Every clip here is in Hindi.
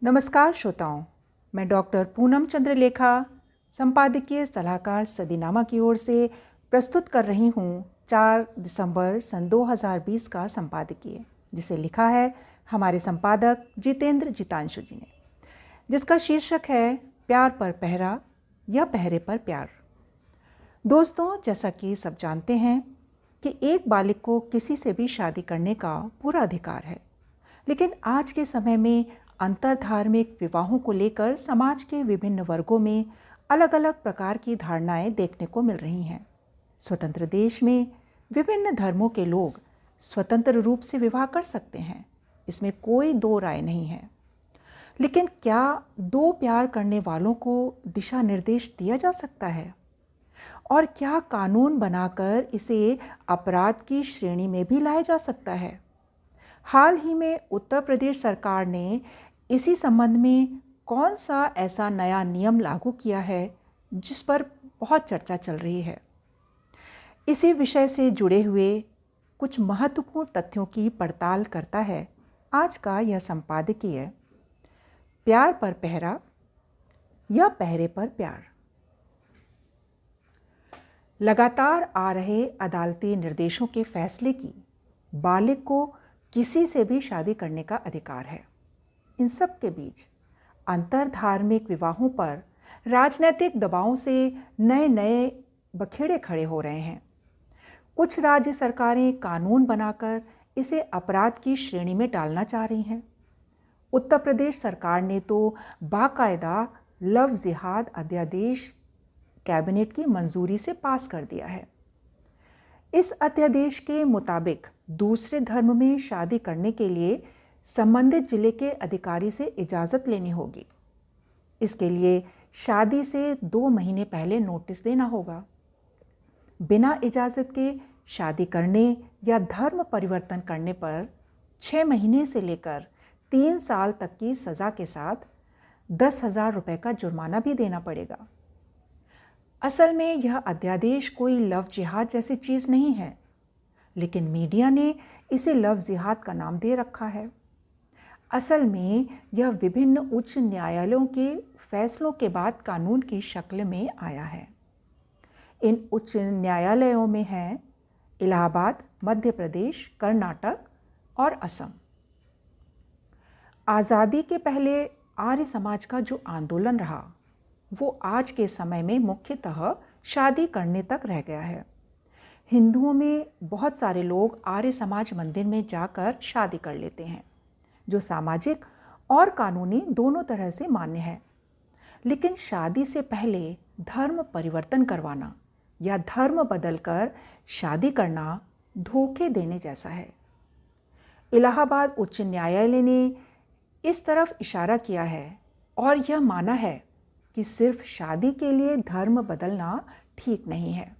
नमस्कार श्रोताओं, मैं डॉक्टर पूनम चंद्रलेखा, संपादकीय सलाहकार सदीनामा की ओर से प्रस्तुत कर रही हूँ 4 दिसंबर सन 2020 का संपादकीय, जिसे लिखा है हमारे संपादक जितेंद्र जितांशु जी ने, जिसका शीर्षक है प्यार पर पहरा या पहरे पर प्यार। दोस्तों, जैसा कि सब जानते हैं कि एक बालिग को किसी से भी शादी करने का पूरा अधिकार है, लेकिन आज के समय में अंतरधार्मिक विवाहों को लेकर समाज के विभिन्न वर्गों में अलग अलग प्रकार की धारणाएं देखने को मिल रही हैं। स्वतंत्र देश में विभिन्न धर्मों के लोग स्वतंत्र रूप से विवाह कर सकते हैं, इसमें कोई दो राय नहीं है। लेकिन क्या दो प्यार करने वालों को दिशा निर्देश दिया जा सकता है? और क्या कानून बनाकर इसे अपराध की श्रेणी में भी लाया जा सकता है? हाल ही में उत्तर प्रदेश सरकार ने इसी संबंध में कौन सा ऐसा नया नियम लागू किया है जिस पर बहुत चर्चा चल रही है। इसी विषय से जुड़े हुए कुछ महत्वपूर्ण तथ्यों की पड़ताल करता है आज का यह संपादकीय प्यार पर पहरा या पहरे पर प्यार। लगातार आ रहे अदालती निर्देशों के फैसले की बालिग को किसी से भी शादी करने का अधिकार है। इन सब के बीच अंतरधार्मिक विवाहों पर राजनीतिक दबावों से नए नए बखेड़े खड़े हो रहे हैं। कुछ राज्य सरकारें कानून बनाकर इसे अपराध की श्रेणी में डालना चाह रही हैं। उत्तर प्रदेश सरकार ने तो बाकायदा लव जिहाद अध्यादेश कैबिनेट की मंजूरी से पास कर दिया है। इस अध्यादेश के मुताबिक दूसरे धर्म में शादी करने के लिए संबंधित जिले के अधिकारी से इजाज़त लेनी होगी। इसके लिए शादी से 2 महीने पहले नोटिस देना होगा। बिना इजाज़त के शादी करने या धर्म परिवर्तन करने पर 6 महीने से लेकर 3 साल तक की सज़ा के साथ 10,000 रुपये का जुर्माना भी देना पड़ेगा। असल में यह अध्यादेश कोई लव जिहाद जैसी चीज़ नहीं है, लेकिन मीडिया ने इसे लव जिहाद का नाम दे रखा है। असल में यह विभिन्न उच्च न्यायालयों के फैसलों के बाद कानून की शक्ल में आया है। इन उच्च न्यायालयों में हैं इलाहाबाद, मध्य प्रदेश, कर्नाटक और असम। आज़ादी के पहले आर्य समाज का जो आंदोलन रहा वो आज के समय में मुख्यतः शादी करने तक रह गया है। हिंदुओं में बहुत सारे लोग आर्य समाज मंदिर में जाकर शादी कर लेते हैं, जो सामाजिक और कानूनी दोनों तरह से मान्य है। लेकिन शादी से पहले धर्म परिवर्तन करवाना या धर्म बदलकर शादी करना धोखे देने जैसा है। इलाहाबाद उच्च न्यायालय ने इस तरफ इशारा किया है और यह माना है कि सिर्फ शादी के लिए धर्म बदलना ठीक नहीं है।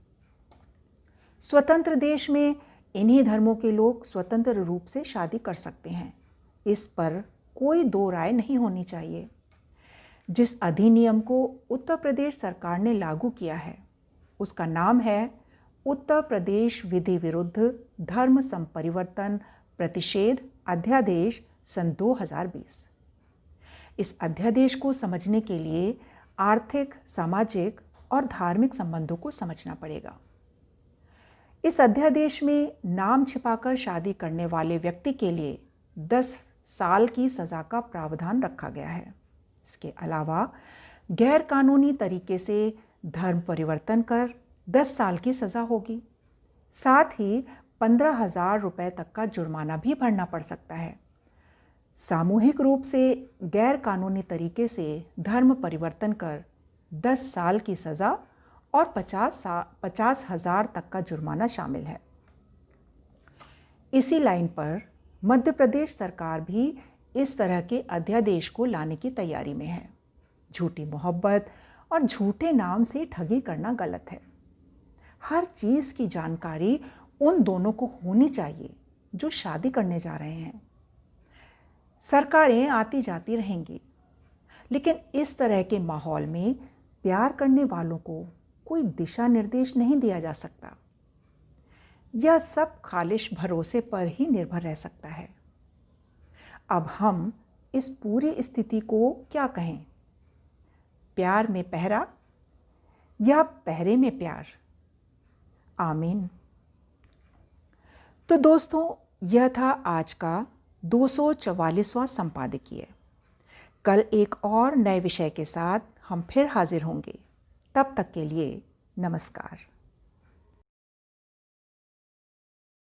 स्वतंत्र देश में इन्हीं धर्मों के लोग स्वतंत्र रूप से शादी कर सकते हैं, इस पर कोई दो राय नहीं होनी चाहिए। जिस अधिनियम को उत्तर प्रदेश सरकार ने लागू किया है उसका नाम है उत्तर प्रदेश विधि विरुद्ध धर्म संपरिवर्तन प्रतिषेध अध्यादेश सन 2020। इस अध्यादेश को समझने के लिए आर्थिक, सामाजिक और धार्मिक संबंधों को समझना पड़ेगा। इस अध्यादेश में नाम छिपाकर शादी करने वाले व्यक्ति के लिए 10 साल की सज़ा का प्रावधान रखा गया है। इसके अलावा गैर कानूनी तरीके से धर्म परिवर्तन कर 10 साल की सज़ा होगी। साथ ही 15,000 रुपये तक का जुर्माना भी भरना पड़ सकता है। सामूहिक रूप से गैर कानूनी तरीके से धर्म परिवर्तन कर 10 साल की सज़ा और 50,000 तक का जुर्माना शामिल है। इसी लाइन पर मध्य प्रदेश सरकार भी इस तरह के अध्यादेश को लाने की तैयारी में है। झूठी मोहब्बत और झूठे नाम से ठगी करना गलत है। हर चीज़ की जानकारी उन दोनों को होनी चाहिए जो शादी करने जा रहे हैं। सरकारें आती जाती रहेंगी, लेकिन इस तरह के माहौल में प्यार करने वालों को कोई दिशा निर्देश नहीं दिया जा सकता। यह सब खालिश भरोसे पर ही निर्भर रह सकता है। अब हम इस पूरी स्थिति को क्या कहें? प्यार में पहरा या पहरे में प्यार? आमीन। तो दोस्तों, यह था आज का 244वां संपादकीय। कल एक और नए विषय के साथ हम फिर हाजिर होंगे। तब तक के लिए नमस्कार।